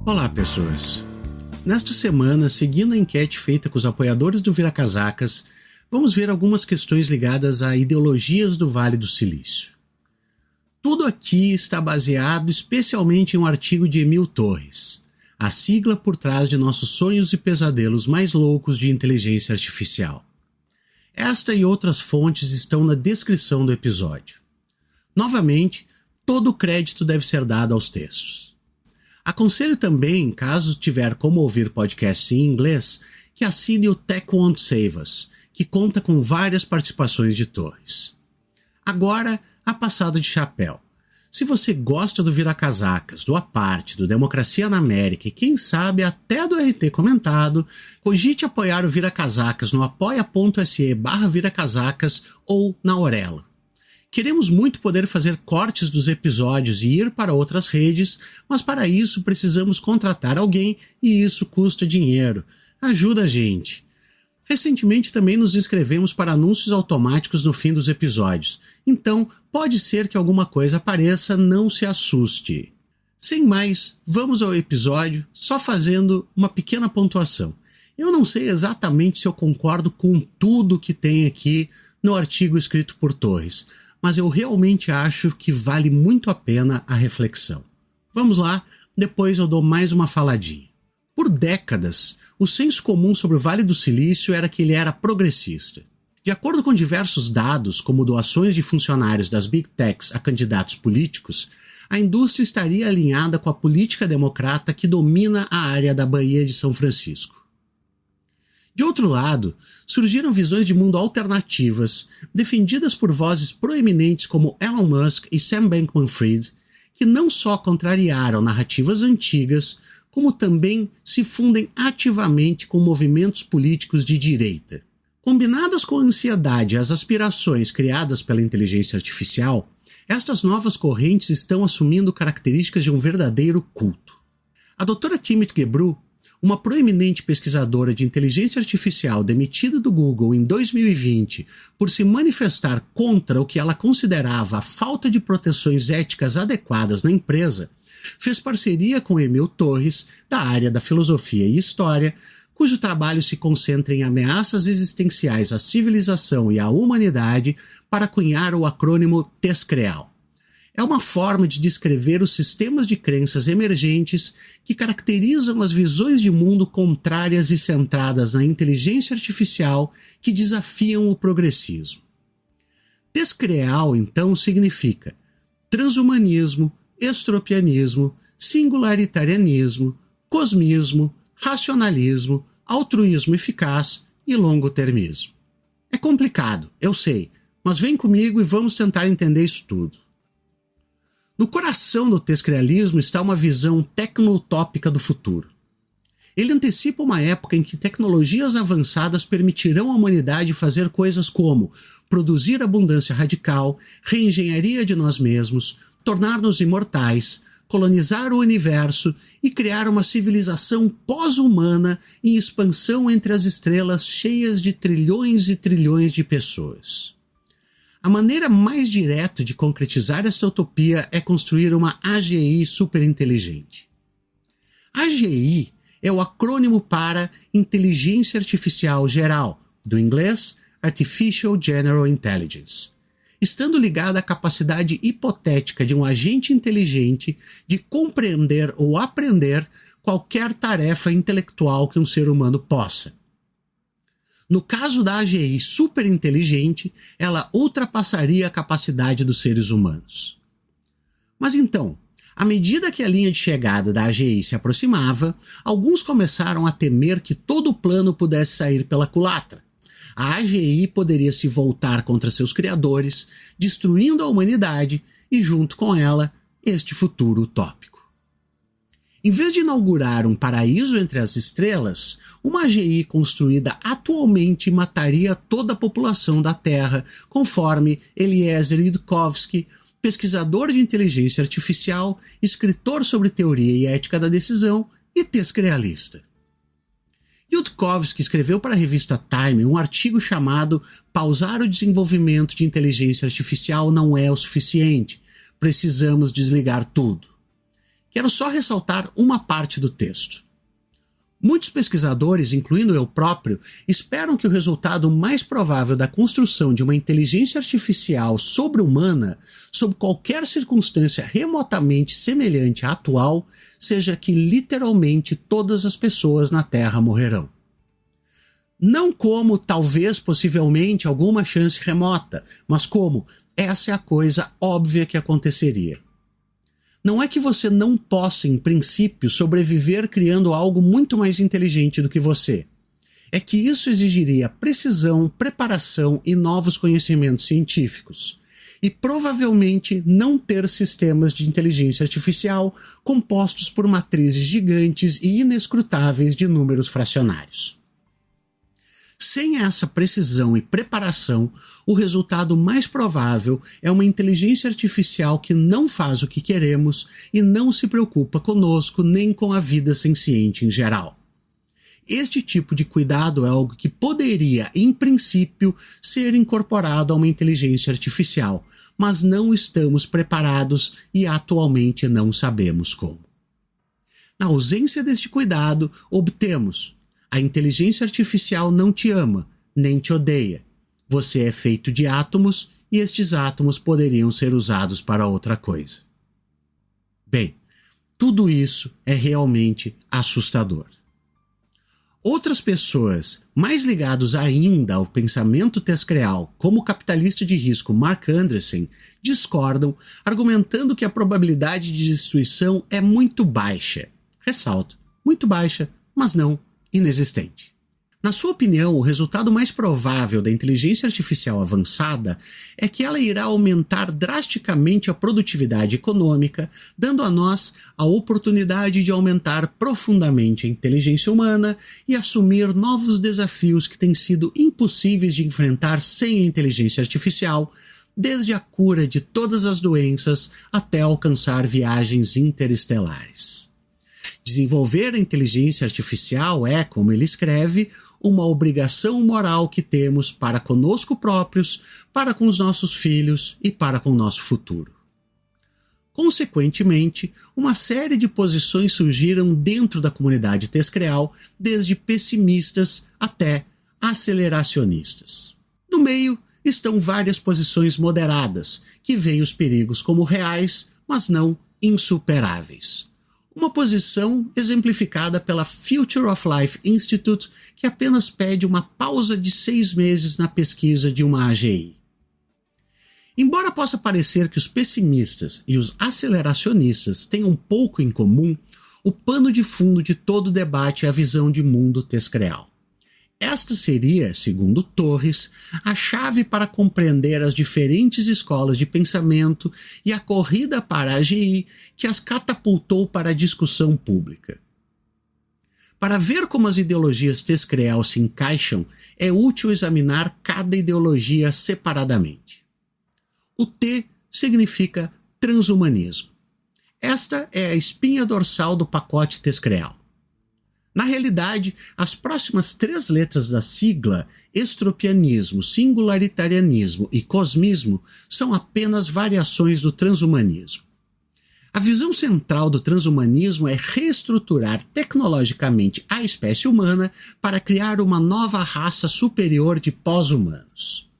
Olá, pessoas! Nesta semana, seguindo a enquete feita com os apoiadores do Viracasacas, vamos ver algumas questões ligadas a ideologias do Vale do Silício. Tudo aqui está baseado especialmente em um artigo de Emil Torres, a sigla por trás de nossos sonhos e pesadelos mais loucos de inteligência artificial. Esta e outras fontes estão na descrição do episódio. Novamente, todo o crédito deve ser dado aos textos. Aconselho também, caso tiver como ouvir podcasts em inglês, que assine o Tech Won't Save Us, que conta com várias participações de Torres. Agora, a passada de chapéu. Se você gosta do Viracasacas, do Aparte, do Democracia na América e quem sabe até do RT comentado, cogite apoiar o Viracasacas no apoia.se/Viracasacas ou na Aurelo. Queremos muito poder fazer cortes dos episódios e ir para outras redes, mas para isso precisamos contratar alguém e isso custa dinheiro. Ajuda a gente. Recentemente também nos inscrevemos para anúncios automáticos no fim dos episódios, então pode ser que alguma coisa apareça, não se assuste. Sem mais, vamos ao episódio, só fazendo uma pequena pontuação. Eu não sei exatamente se eu concordo com tudo que tem aqui no artigo escrito por Torres, mas eu realmente acho que vale muito a pena a reflexão. Vamos lá, depois eu dou mais uma faladinha. Por décadas, o senso comum sobre o Vale do Silício era que ele era progressista. De acordo com diversos dados, como doações de funcionários das Big Techs a candidatos políticos, a indústria estaria alinhada com a política democrata que domina a área da Baía de São Francisco. De outro lado, surgiram visões de mundo alternativas, defendidas por vozes proeminentes como Elon Musk e Sam Bankman-Fried, que não só contrariaram narrativas antigas, como também se fundem ativamente com movimentos políticos de direita. Combinadas com a ansiedade e as aspirações criadas pela inteligência artificial, estas novas correntes estão assumindo características de um verdadeiro culto. A doutora Timnit Gebru, uma proeminente pesquisadora de inteligência artificial demitida do Google em 2020 por se manifestar contra o que ela considerava a falta de proteções éticas adequadas na empresa, fez parceria com Emil Torres, da área da filosofia e história, cujo trabalho se concentra em ameaças existenciais à civilização e à humanidade, para cunhar o acrônimo TESCREAL. É uma forma de descrever os sistemas de crenças emergentes que caracterizam as visões de mundo contrárias e centradas na inteligência artificial que desafiam o progressismo. TESCREAL, então, significa transhumanismo, estropianismo, singularitarianismo, cosmismo, racionalismo, altruísmo eficaz e longo-termismo. É complicado, eu sei, mas vem comigo e vamos tentar entender isso tudo. No coração do tescrealismo está uma visão tecno-utópica do futuro. Ele antecipa uma época em que tecnologias avançadas permitirão à humanidade fazer coisas como produzir abundância radical, reengenharia de nós mesmos, tornar-nos imortais, colonizar o universo e criar uma civilização pós-humana em expansão entre as estrelas cheias de trilhões e trilhões de pessoas. A maneira mais direta de concretizar esta utopia é construir uma AGI superinteligente. AGI é o acrônimo para Inteligência Artificial Geral, do inglês Artificial General Intelligence, estando ligada à capacidade hipotética de um agente inteligente de compreender ou aprender qualquer tarefa intelectual que um ser humano possa. No caso da AGI superinteligente, ela ultrapassaria a capacidade dos seres humanos. Mas então, à medida que a linha de chegada da AGI se aproximava, alguns começaram a temer que todo o plano pudesse sair pela culatra. A AGI poderia se voltar contra seus criadores, destruindo a humanidade e, junto com ela, este futuro utópico. Em vez de inaugurar um paraíso entre as estrelas, uma AGI construída atualmente mataria toda a população da Terra, conforme Eliezer Yudkowsky, pesquisador de inteligência artificial, escritor sobre teoria e ética da decisão e tescrealista. Yudkowsky escreveu para a revista Time um artigo chamado "Pausar o desenvolvimento de inteligência artificial não é o suficiente. Precisamos desligar tudo", Quero só ressaltar uma parte do texto. Muitos pesquisadores, incluindo eu próprio, esperam que o resultado mais provável da construção de uma inteligência artificial sobre-humana, sob qualquer circunstância remotamente semelhante à atual, seja que literalmente todas as pessoas na Terra morrerão. Não como, talvez, possivelmente, alguma chance remota, mas como essa é a coisa óbvia que aconteceria. Não é que você não possa, em princípio, sobreviver criando algo muito mais inteligente do que você. É que isso exigiria precisão, preparação e novos conhecimentos científicos. E provavelmente não ter sistemas de inteligência artificial compostos por matrizes gigantes e inescrutáveis de números fracionários. Sem essa precisão e preparação, o resultado mais provável é uma inteligência artificial que não faz o que queremos e não se preocupa conosco nem com a vida senciente em geral. Este tipo de cuidado é algo que poderia, em princípio, ser incorporado a uma inteligência artificial, mas não estamos preparados e atualmente não sabemos como. Na ausência deste cuidado, obtemos: a inteligência artificial não te ama, nem te odeia. Você é feito de átomos e estes átomos poderiam ser usados para outra coisa. Bem, tudo isso é realmente assustador. Outras pessoas, mais ligadas ainda ao pensamento tescreal, como o capitalista de risco Mark Andreessen, discordam, argumentando que a probabilidade de destruição é muito baixa. Ressalto, muito baixa, mas não inexistente. Na sua opinião, o resultado mais provável da inteligência artificial avançada é que ela irá aumentar drasticamente a produtividade econômica, dando a nós a oportunidade de aumentar profundamente a inteligência humana e assumir novos desafios que têm sido impossíveis de enfrentar sem a inteligência artificial, desde a cura de todas as doenças até alcançar viagens interestelares. Desenvolver a inteligência artificial é, como ele escreve, uma obrigação moral que temos para conosco próprios, para com os nossos filhos e para com o nosso futuro. Consequentemente, uma série de posições surgiram dentro da comunidade tescreal, desde pessimistas até aceleracionistas. No meio estão várias posições moderadas, que veem os perigos como reais, mas não insuperáveis. Uma posição exemplificada pela Future of Life Institute, que apenas pede uma pausa de 6 meses na pesquisa de uma AGI. Embora possa parecer que os pessimistas e os aceleracionistas tenham pouco em comum, o pano de fundo de todo o debate é a visão de mundo tescreal. Esta seria, segundo Torres, a chave para compreender as diferentes escolas de pensamento e a corrida para a AGI que as catapultou para a discussão pública. Para ver como as ideologias tescreal se encaixam, é útil examinar cada ideologia separadamente. O T significa transhumanismo. Esta é a espinha dorsal do pacote tescreal. Na realidade, as próximas 3 letras da sigla, estropianismo, singularitarianismo e cosmismo, são apenas variações do transhumanismo. A visão central do transhumanismo é reestruturar tecnologicamente a espécie humana para criar uma nova raça superior de pós-humanos.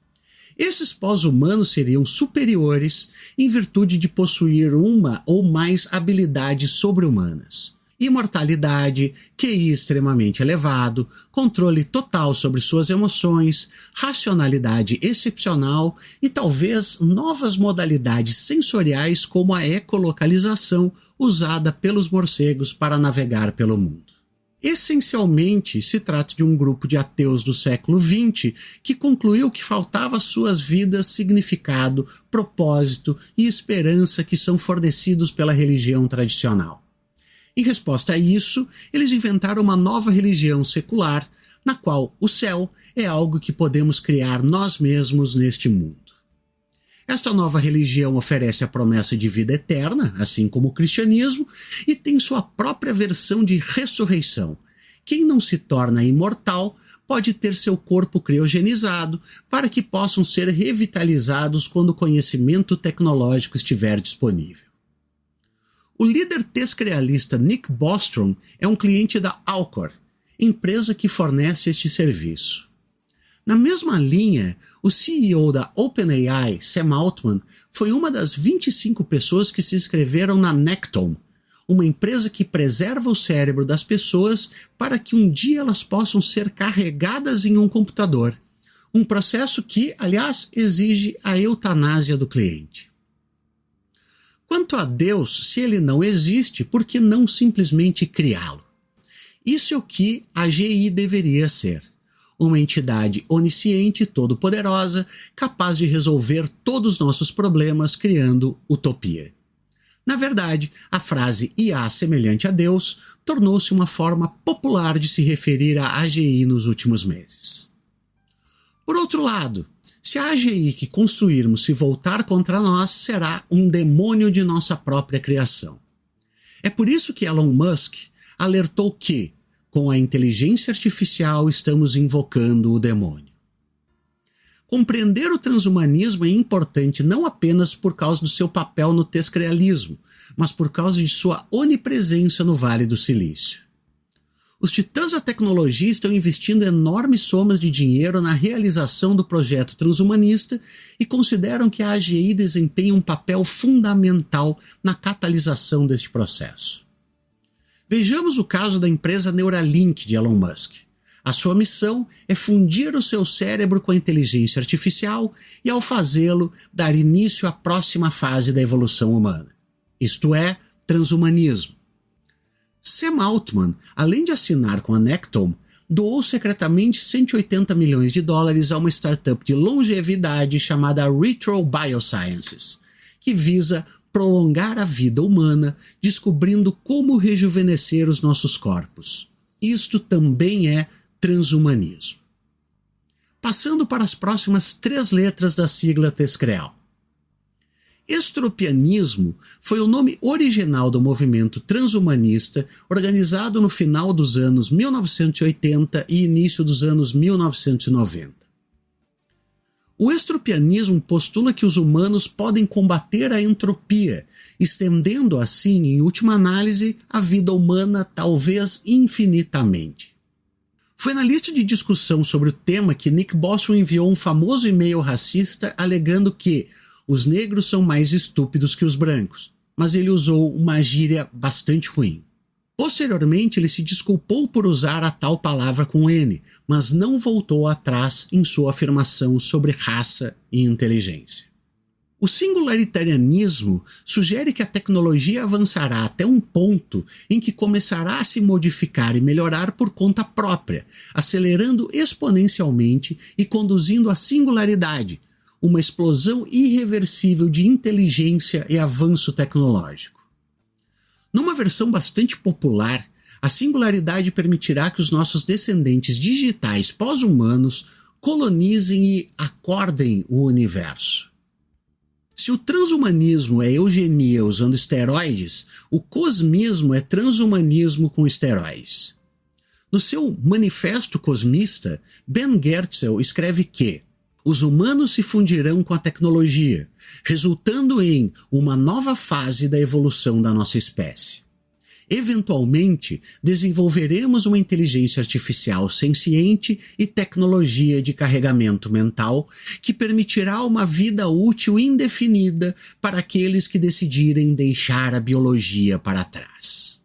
Esses pós-humanos seriam superiores em virtude de possuir uma ou mais habilidades sobre-humanas. Imortalidade, QI extremamente elevado, controle total sobre suas emoções, racionalidade excepcional e talvez novas modalidades sensoriais como a ecolocalização usada pelos morcegos para navegar pelo mundo. Essencialmente, se trata de um grupo de ateus do século XX que concluiu que faltava às suas vidas significado, propósito e esperança que são fornecidos pela religião tradicional. Em resposta a isso, eles inventaram uma nova religião secular, na qual o céu é algo que podemos criar nós mesmos neste mundo. Esta nova religião oferece a promessa de vida eterna, assim como o cristianismo, e tem sua própria versão de ressurreição. Quem não se torna imortal pode ter seu corpo criogenizado para que possam ser revitalizados quando o conhecimento tecnológico estiver disponível. O líder descrealista Nick Bostrom é um cliente da Alcor, empresa que fornece este serviço. Na mesma linha, o CEO da OpenAI, Sam Altman, foi uma das 25 pessoas que se inscreveram na Necton, uma empresa que preserva o cérebro das pessoas para que um dia elas possam ser carregadas em um computador. Um processo que, aliás, exige a eutanásia do cliente. Quanto a Deus, se ele não existe, por que não simplesmente criá-lo? Isso é o que a AGI deveria ser. Uma entidade onisciente e todo-poderosa, capaz de resolver todos os nossos problemas criando utopia. Na verdade, a frase IA semelhante a Deus tornou-se uma forma popular de se referir à AGI nos últimos meses. Por outro lado, se a AGI que construirmos se voltar contra nós, será um demônio de nossa própria criação. É por isso que Elon Musk alertou que, com a inteligência artificial, estamos invocando o demônio. Compreender o transhumanismo é importante não apenas por causa do seu papel no descrealismo, mas por causa de sua onipresença no Vale do Silício. Os titãs da tecnologia estão investindo enormes somas de dinheiro na realização do projeto transhumanista e consideram que a AGI desempenha um papel fundamental na catalisação deste processo. Vejamos o caso da empresa Neuralink de Elon Musk. A sua missão é fundir o seu cérebro com a inteligência artificial e, ao fazê-lo, dar início à próxima fase da evolução humana. Isto é, transhumanismo. Sam Altman, além de assinar com a Necton, doou secretamente $180 milhões a uma startup de longevidade chamada Retro Biosciences, que visa prolongar a vida humana, descobrindo como rejuvenescer os nossos corpos. Isto também é transhumanismo. Passando para as próximas 3 letras da sigla TESCREAL. Estropianismo foi o nome original do movimento transhumanista organizado no final dos anos 1980 e início dos anos 1990. O estropianismo postula que os humanos podem combater a entropia, estendendo assim, em última análise, a vida humana talvez infinitamente. Foi na lista de discussão sobre o tema que Nick Bostrom enviou um famoso e-mail racista alegando que os negros são mais estúpidos que os brancos, mas ele usou uma gíria bastante ruim. Posteriormente, ele se desculpou por usar a tal palavra com N, mas não voltou atrás em sua afirmação sobre raça e inteligência. O singularitarianismo sugere que a tecnologia avançará até um ponto em que começará a se modificar e melhorar por conta própria, acelerando exponencialmente e conduzindo à singularidade, uma explosão irreversível de inteligência e avanço tecnológico. Numa versão bastante popular, a singularidade permitirá que os nossos descendentes digitais pós-humanos colonizem e acordem o universo. Se o transhumanismo é eugenia usando esteroides, o cosmismo é transhumanismo com esteroides. No seu Manifesto Cosmista, Ben Goertzel escreve que os humanos se fundirão com a tecnologia, resultando em uma nova fase da evolução da nossa espécie. Eventualmente, desenvolveremos uma inteligência artificial senciente e tecnologia de carregamento mental que permitirá uma vida útil indefinida para aqueles que decidirem deixar a biologia para trás.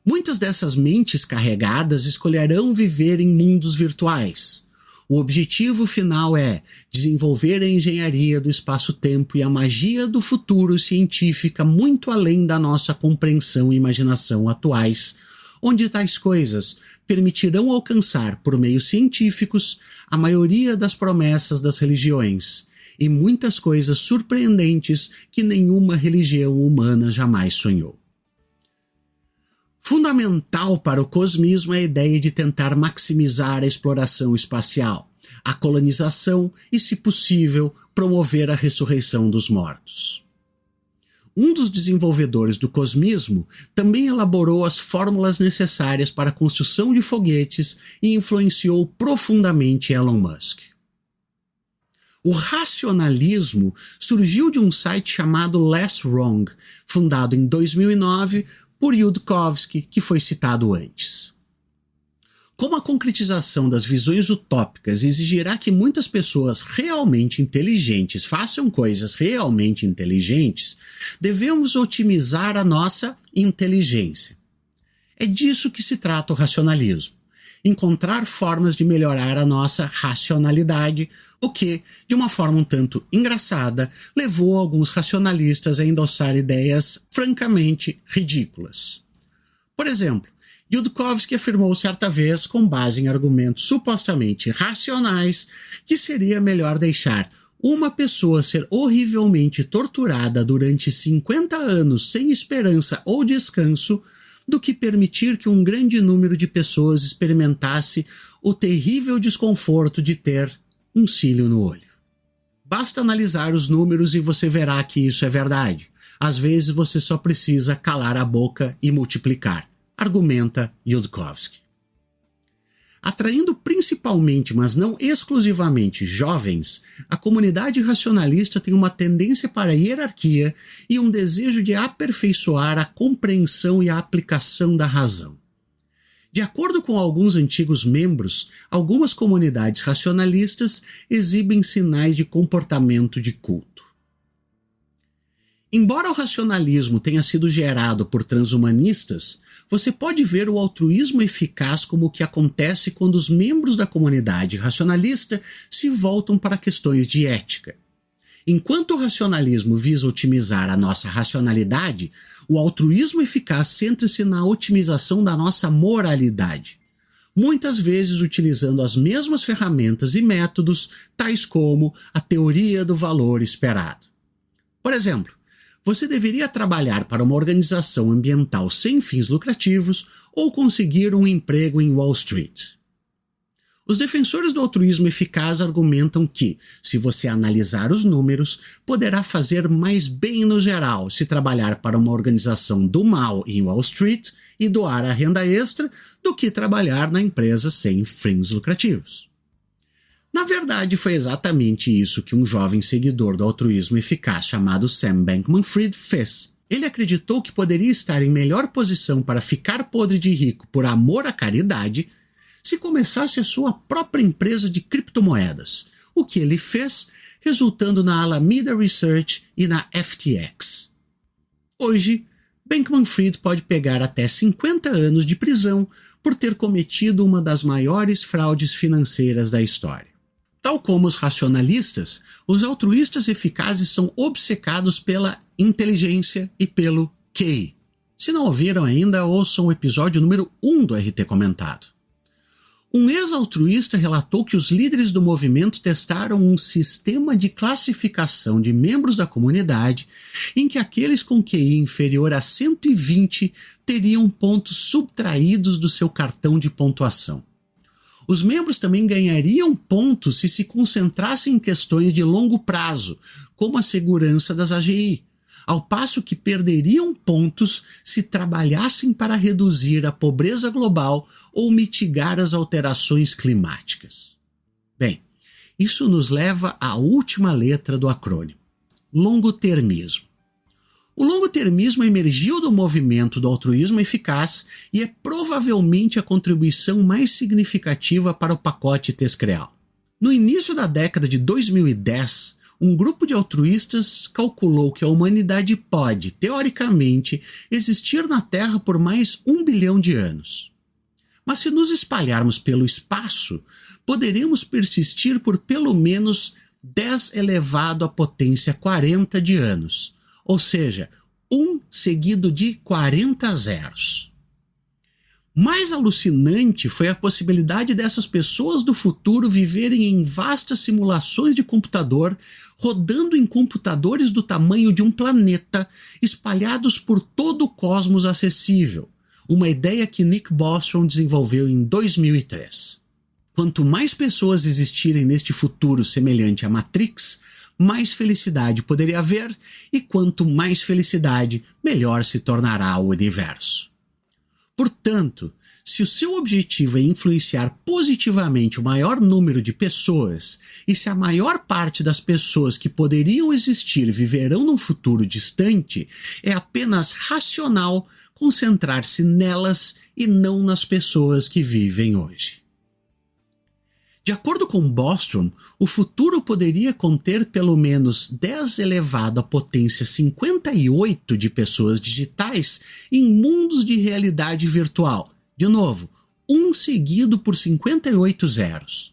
Muitas dessas mentes carregadas escolherão viver em mundos virtuais. O objetivo final é desenvolver a engenharia do espaço-tempo e a magia do futuro científica muito além da nossa compreensão e imaginação atuais, onde tais coisas permitirão alcançar, por meios científicos, a maioria das promessas das religiões e muitas coisas surpreendentes que nenhuma religião humana jamais sonhou. Fundamental para o cosmismo é a ideia de tentar maximizar a exploração espacial, a colonização e, se possível, promover a ressurreição dos mortos. Um dos desenvolvedores do cosmismo também elaborou as fórmulas necessárias para a construção de foguetes e influenciou profundamente Elon Musk. O racionalismo surgiu de um site chamado Less Wrong, fundado em 2009 por Yudkowsky, que foi citado antes. Como a concretização das visões utópicas exigirá que muitas pessoas realmente inteligentes façam coisas realmente inteligentes, devemos otimizar a nossa inteligência. É disso que se trata o racionalismo. Encontrar formas de melhorar a nossa racionalidade, o que, de uma forma um tanto engraçada, levou alguns racionalistas a endossar ideias francamente ridículas. Por exemplo, Yudkowsky afirmou certa vez, com base em argumentos supostamente racionais, que seria melhor deixar uma pessoa ser horrivelmente torturada durante 50 anos sem esperança ou descanso do que permitir que um grande número de pessoas experimentasse o terrível desconforto de ter um cílio no olho. Basta analisar os números e você verá que isso é verdade. Às vezes você só precisa calar a boca e multiplicar, argumenta Yudkowsky. Atraindo principalmente, mas não exclusivamente, jovens, a comunidade racionalista tem uma tendência para a hierarquia e um desejo de aperfeiçoar a compreensão e a aplicação da razão. De acordo com alguns antigos membros, algumas comunidades racionalistas exibem sinais de comportamento de culto. Embora o racionalismo tenha sido gerado por transhumanistas, você pode ver o altruísmo eficaz como o que acontece quando os membros da comunidade racionalista se voltam para questões de ética. Enquanto o racionalismo visa otimizar a nossa racionalidade, o altruísmo eficaz centra-se na otimização da nossa moralidade, muitas vezes utilizando as mesmas ferramentas e métodos, tais como a teoria do valor esperado. Por exemplo, você deveria trabalhar para uma organização ambiental sem fins lucrativos ou conseguir um emprego em Wall Street. Os defensores do altruísmo eficaz argumentam que, se você analisar os números, poderá fazer mais bem no geral se trabalhar para uma organização do mal em Wall Street e doar a renda extra do que trabalhar na empresa sem fins lucrativos. Na verdade, foi exatamente isso que um jovem seguidor do altruísmo eficaz chamado Sam Bankman-Fried fez. Ele acreditou que poderia estar em melhor posição para ficar podre de rico por amor à caridade se começasse a sua própria empresa de criptomoedas, o que ele fez, resultando na Alameda Research e na FTX. Hoje, Bankman-Fried pode pegar até 50 anos de prisão por ter cometido uma das maiores fraudes financeiras da história. Tal como os racionalistas, os altruístas eficazes são obcecados pela inteligência e pelo QI. Se não ouviram ainda, ouçam o episódio número 1 do RT Comentado. Um ex-altruísta relatou que os líderes do movimento testaram um sistema de classificação de membros da comunidade em que aqueles com QI inferior a 120 teriam pontos subtraídos do seu cartão de pontuação. Os membros também ganhariam pontos se concentrassem em questões de longo prazo, como a segurança das AGI, ao passo que perderiam pontos se trabalhassem para reduzir a pobreza global ou mitigar as alterações climáticas. Bem, isso nos leva à última letra do acrônimo: longotermismo. O longotermismo emergiu do movimento do altruísmo eficaz e é provavelmente a contribuição mais significativa para o pacote TESCREAL. No início da década de 2010, um grupo de altruístas calculou que a humanidade pode, teoricamente, existir na Terra por mais 1 bilhão de anos. Mas se nos espalharmos pelo espaço, poderemos persistir por pelo menos 10 elevado à potência 40 de anos, ou seja, 1 seguido de 40 zeros. Mais alucinante foi a possibilidade dessas pessoas do futuro viverem em vastas simulações de computador, rodando em computadores do tamanho de um planeta, espalhados por todo o cosmos acessível, uma ideia que Nick Bostrom desenvolveu em 2003. Quanto mais pessoas existirem neste futuro semelhante à Matrix, mais felicidade poderia haver, e quanto mais felicidade, melhor se tornará o universo. Portanto, Se o seu objetivo é influenciar positivamente o maior número de pessoas, e se a maior parte das pessoas que poderiam existir viverão num futuro distante, é apenas racional concentrar-se nelas e não nas pessoas que vivem hoje. De acordo com Bostrom, o futuro poderia conter pelo menos 10 elevado à potência 58 de pessoas digitais em mundos de realidade virtual. De novo, 1 seguido por 58 zeros.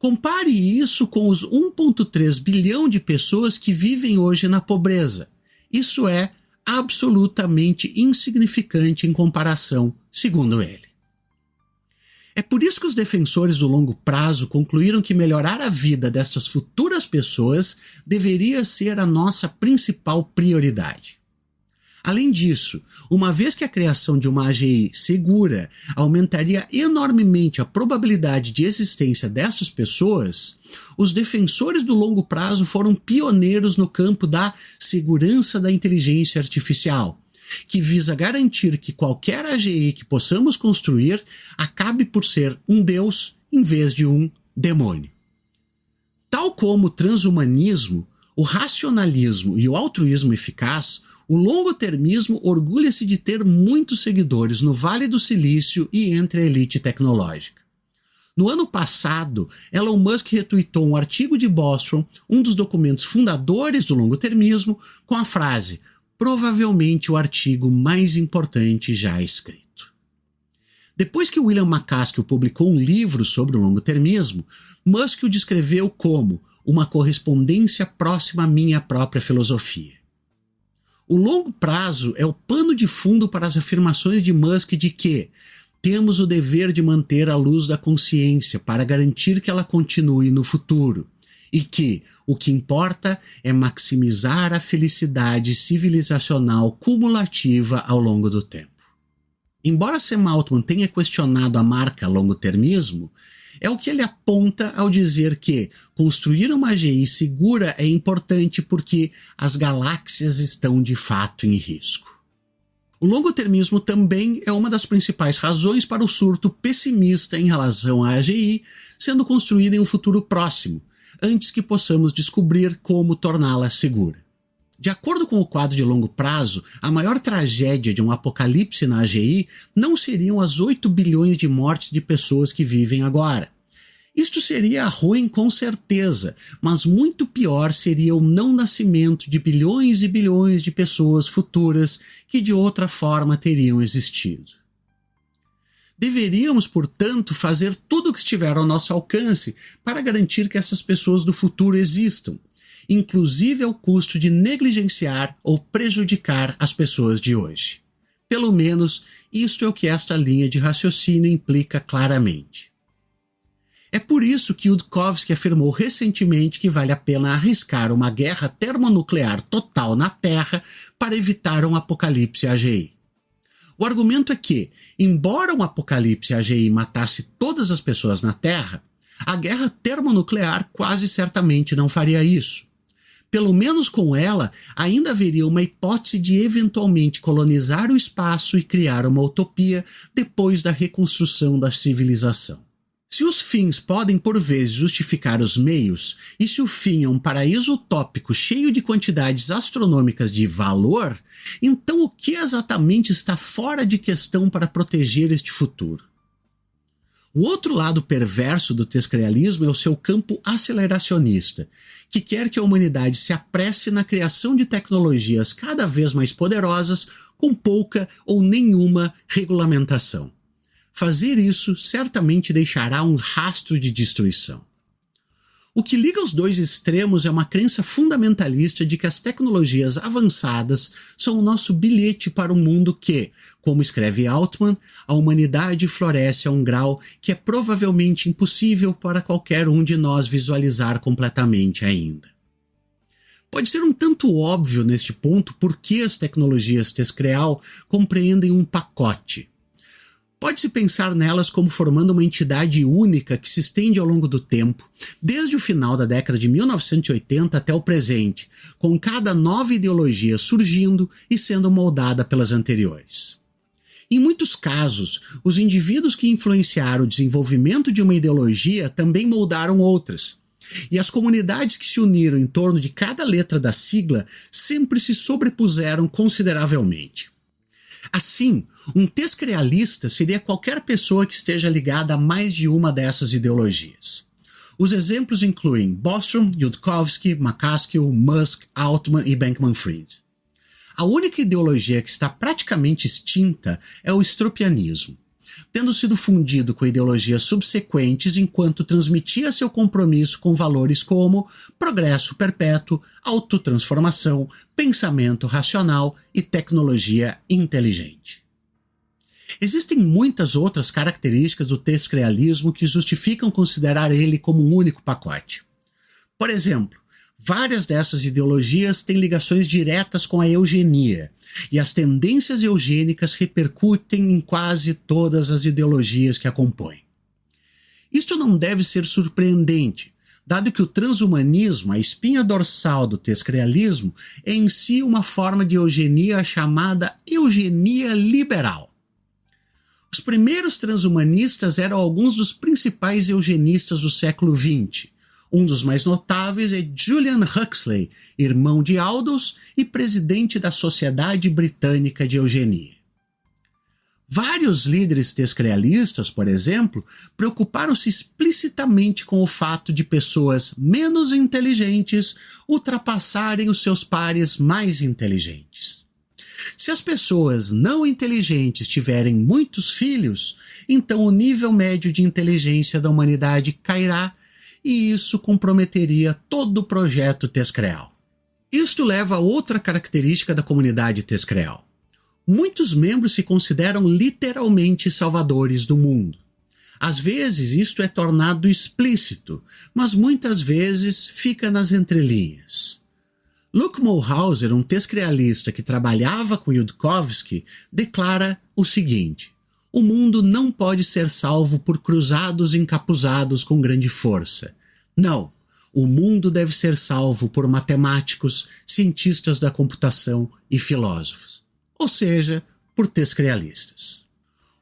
Compare isso com os 1,3 bilhão de pessoas que vivem hoje na pobreza. Isso é absolutamente insignificante em comparação, segundo ele. É por isso que os defensores do longo prazo concluíram que melhorar a vida destas futuras pessoas deveria ser a nossa principal prioridade. Além disso, uma vez que a criação de uma AGI segura aumentaria enormemente a probabilidade de existência destas pessoas, os defensores do longo prazo foram pioneiros no campo da segurança da inteligência artificial, que visa garantir que qualquer AGI que possamos construir acabe por ser um deus em vez de um demônio. Tal como o transhumanismo, o racionalismo e o altruísmo eficaz, o longo-termismo orgulha-se de ter muitos seguidores no Vale do Silício e entre a elite tecnológica. No ano passado, Elon Musk retweetou um artigo de Bostrom, um dos documentos fundadores do longo-termismo, com a frase: provavelmente o artigo mais importante já escrito. Depois que William MacAskill publicou um livro sobre o longo-termismo, Musk o descreveu como uma correspondência próxima à minha própria filosofia. O longo prazo é o pano de fundo para as afirmações de Musk de que temos o dever de manter a luz da consciência para garantir que ela continue no futuro, e que o que importa é maximizar a felicidade civilizacional cumulativa ao longo do tempo. Embora Sam Altman tenha questionado a marca longo-termismo, é o que ele aponta ao dizer que construir uma AGI segura é importante porque as galáxias estão de fato em risco. O longo-termismo também é uma das principais razões para o surto pessimista em relação à AGI sendo construída em um futuro próximo, antes que possamos descobrir como torná-la segura. De acordo com o quadro de longo prazo, a maior tragédia de um apocalipse na AGI não seriam as 8 bilhões de mortes de pessoas que vivem agora. Isto seria ruim com certeza, mas muito pior seria o não nascimento de bilhões e bilhões de pessoas futuras que de outra forma teriam existido. Deveríamos, portanto, fazer tudo o que estiver ao nosso alcance para garantir que essas pessoas do futuro existam, inclusive ao custo de negligenciar ou prejudicar as pessoas de hoje. Pelo menos, isto é o que esta linha de raciocínio implica claramente. É por isso que Yudkowsky afirmou recentemente que vale a pena arriscar uma guerra termonuclear total na Terra para evitar um apocalipse AGI. O argumento é que, embora um apocalipse AGI matasse todas as pessoas na Terra, a guerra termonuclear quase certamente não faria isso. Pelo menos com ela, ainda haveria uma hipótese de eventualmente colonizar o espaço e criar uma utopia depois da reconstrução da civilização. Se os fins podem por vezes justificar os meios, e se o fim é um paraíso utópico cheio de quantidades astronômicas de valor, então o que exatamente está fora de questão para proteger este futuro? O outro lado perverso do tescrealismo é o seu campo aceleracionista, que quer que a humanidade se apresse na criação de tecnologias cada vez mais poderosas com pouca ou nenhuma regulamentação. Fazer isso certamente deixará um rastro de destruição. O que liga os dois extremos é uma crença fundamentalista de que as tecnologias avançadas são o nosso bilhete para um mundo que, como escreve Altman, a humanidade floresce a um grau que é provavelmente impossível para qualquer um de nós visualizar completamente ainda. Pode ser um tanto óbvio neste ponto por que as tecnologias tescreal compreendem um pacote. Pode-se pensar nelas como formando uma entidade única que se estende ao longo do tempo, desde o final da década de 1980 até o presente, com cada nova ideologia surgindo e sendo moldada pelas anteriores. Em muitos casos, os indivíduos que influenciaram o desenvolvimento de uma ideologia também moldaram outras. E as comunidades que se uniram em torno de cada letra da sigla sempre se sobrepuseram consideravelmente. Assim, um descrealista seria qualquer pessoa que esteja ligada a mais de uma dessas ideologias. Os exemplos incluem Bostrom, Yudkowsky, McCaskill, Musk, Altman e Bankman-Fried. A única ideologia que está praticamente extinta é o estropianismo, tendo sido fundido com ideologias subsequentes enquanto transmitia seu compromisso com valores como progresso perpétuo, autotransformação, pensamento racional e tecnologia inteligente. Existem muitas outras características do descrealismo que justificam considerar ele como um único pacote. Por exemplo, várias dessas ideologias têm ligações diretas com a eugenia, e as tendências eugênicas repercutem em quase todas as ideologias que a compõem. Isto não deve ser surpreendente, dado que o transhumanismo, a espinha dorsal do descrealismo, é em si uma forma de eugenia chamada eugenia liberal. Os primeiros transhumanistas eram alguns dos principais eugenistas do século XX. Um dos mais notáveis é Julian Huxley, irmão de Aldous e presidente da Sociedade Britânica de Eugenia. Vários líderes descrealistas, por exemplo, preocuparam-se explicitamente com o fato de pessoas menos inteligentes ultrapassarem os seus pares mais inteligentes. Se as pessoas não inteligentes tiverem muitos filhos, então o nível médio de inteligência da humanidade cairá, e isso comprometeria todo o projeto Descreal. Isto leva a outra característica da comunidade Descreal. Muitos membros se consideram literalmente salvadores do mundo. Às vezes isto é tornado explícito, mas muitas vezes fica nas entrelinhas. Luke Mulhauser, um descrealista que trabalhava com Yudkowsky, declara o seguinte: o mundo não pode ser salvo por cruzados encapuzados com grande força. Não, o mundo deve ser salvo por matemáticos, cientistas da computação e filósofos. Ou seja, por descrealistas.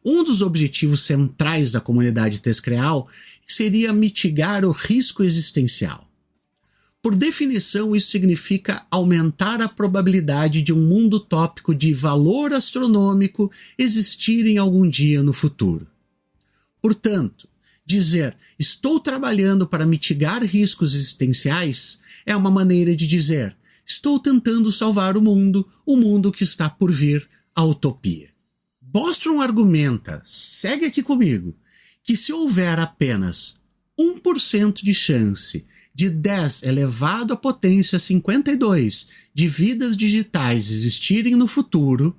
Um dos objetivos centrais da comunidade descreal seria mitigar o risco existencial. Por definição, isso significa aumentar a probabilidade de um mundo utópico de valor astronômico existir em algum dia no futuro. Portanto, dizer estou trabalhando para mitigar riscos existenciais é uma maneira de dizer estou tentando salvar o mundo que está por vir, a utopia. Bostrom argumenta, segue aqui comigo, que se houver apenas 1% de chance de 10 elevado à potência 52 de vidas digitais existirem no futuro,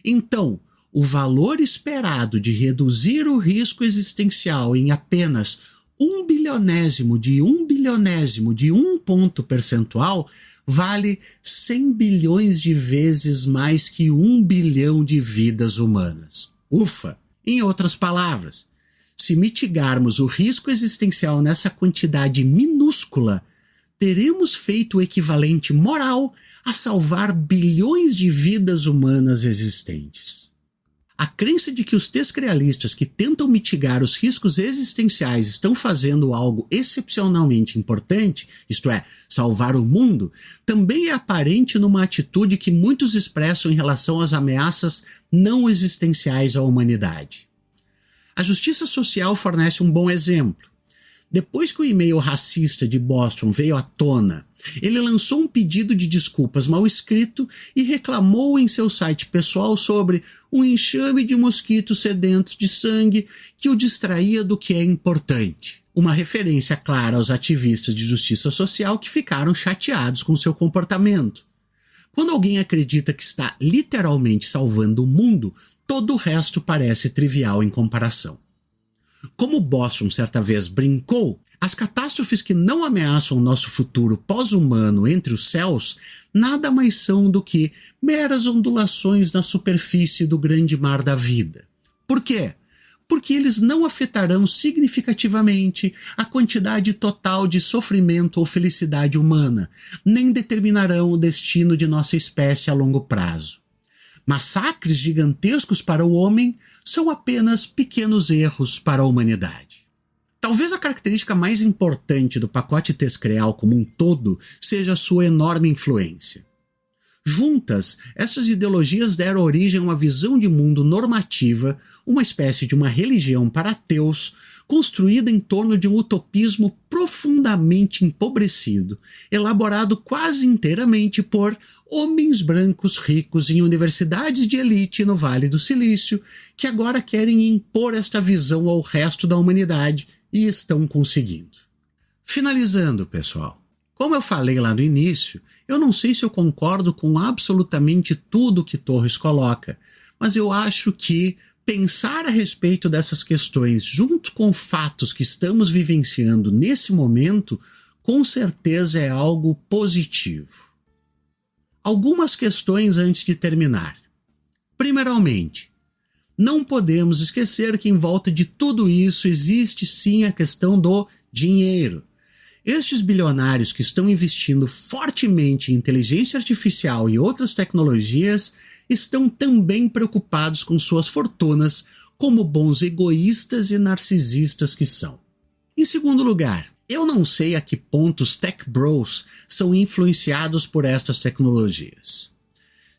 então o valor esperado de reduzir o risco existencial em apenas 1 bilionésimo de um ponto percentual vale 100 bilhões de vezes mais que 1 bilhão de vidas humanas. Ufa! Em outras palavras, se mitigarmos o risco existencial nessa quantidade minúscula, teremos feito o equivalente moral a salvar bilhões de vidas humanas existentes. A crença de que os descrealistas que tentam mitigar os riscos existenciais estão fazendo algo excepcionalmente importante, isto é, salvar o mundo, também é aparente numa atitude que muitos expressam em relação às ameaças não existenciais à humanidade. A justiça social fornece um bom exemplo. Depois que o e-mail racista de Bostrom veio à tona, ele lançou um pedido de desculpas mal escrito e reclamou em seu site pessoal sobre um enxame de mosquitos sedentos de sangue que o distraía do que é importante. Uma referência clara aos ativistas de justiça social que ficaram chateados com seu comportamento. Quando alguém acredita que está literalmente salvando o mundo, todo o resto parece trivial em comparação. Como Bostrom certa vez brincou, as catástrofes que não ameaçam o nosso futuro pós-humano entre os céus nada mais são do que meras ondulações na superfície do grande mar da vida. Por quê? Porque eles não afetarão significativamente a quantidade total de sofrimento ou felicidade humana, nem determinarão o destino de nossa espécie a longo prazo. Massacres gigantescos para o homem são apenas pequenos erros para a humanidade. Talvez a característica mais importante do pacote Tescreal como um todo seja a sua enorme influência. Juntas, essas ideologias deram origem a uma visão de mundo normativa, uma espécie de uma religião para ateus, construída em torno de um utopismo profundamente empobrecido, elaborado quase inteiramente por homens brancos ricos em universidades de elite no Vale do Silício, que agora querem impor esta visão ao resto da humanidade e estão conseguindo. Finalizando, pessoal. Como eu falei lá no início, eu não sei se eu concordo com absolutamente tudo que Torres coloca, mas eu acho que pensar a respeito dessas questões junto com fatos que estamos vivenciando nesse momento, com certeza é algo positivo. Algumas questões antes de terminar. Primeiramente, não podemos esquecer que em volta de tudo isso existe sim a questão do dinheiro. Estes bilionários que estão investindo fortemente em inteligência artificial e outras tecnologias estão também preocupados com suas fortunas, como bons egoístas e narcisistas que são. Em segundo lugar, eu não sei a que ponto os tech bros são influenciados por estas tecnologias.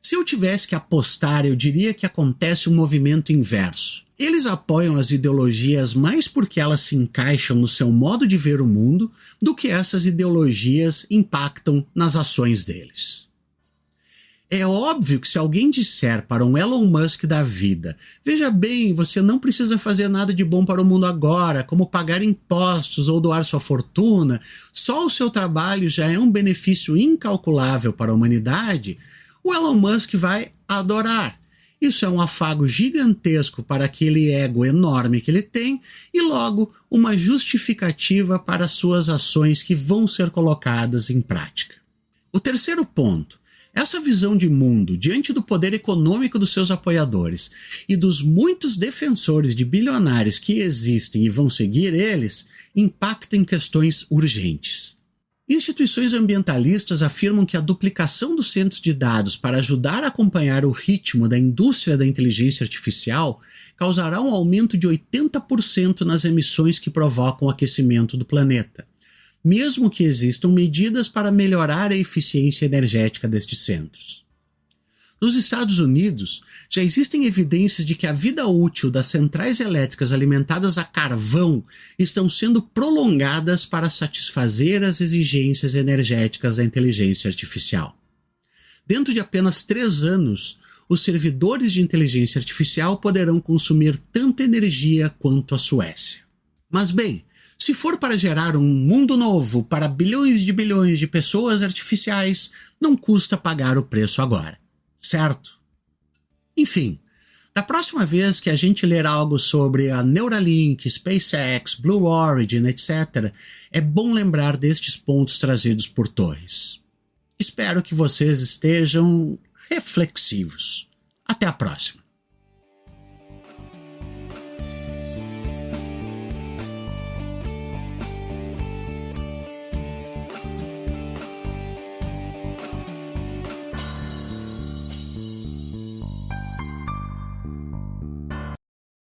Se eu tivesse que apostar, eu diria que acontece um movimento inverso. Eles apoiam as ideologias mais porque elas se encaixam no seu modo de ver o mundo do que essas ideologias impactam nas ações deles. É óbvio que se alguém disser para um Elon Musk da vida, veja bem, você não precisa fazer nada de bom para o mundo agora, como pagar impostos ou doar sua fortuna, só o seu trabalho já é um benefício incalculável para a humanidade, o Elon Musk vai adorar. Isso é um afago gigantesco para aquele ego enorme que ele tem e logo uma justificativa para suas ações que vão ser colocadas em prática. O terceiro ponto. Essa visão de mundo, diante do poder econômico dos seus apoiadores e dos muitos defensores de bilionários que existem e vão seguir eles, impacta em questões urgentes. Instituições ambientalistas afirmam que a duplicação dos centros de dados para ajudar a acompanhar o ritmo da indústria da inteligência artificial causará um aumento de 80% nas emissões que provocam o aquecimento do planeta, mesmo que existam medidas para melhorar a eficiência energética destes centros. Nos Estados Unidos, já existem evidências de que a vida útil das centrais elétricas alimentadas a carvão estão sendo prolongadas para satisfazer as exigências energéticas da inteligência artificial. Dentro de apenas 3 anos, os servidores de inteligência artificial poderão consumir tanta energia quanto a Suécia. Mas bem, se for para gerar um mundo novo para bilhões de pessoas artificiais, não custa pagar o preço agora. Certo? Enfim, da próxima vez que a gente ler algo sobre a Neuralink, SpaceX, Blue Origin, etc., é bom lembrar destes pontos trazidos por Torres. Espero que vocês estejam reflexivos. Até a próxima.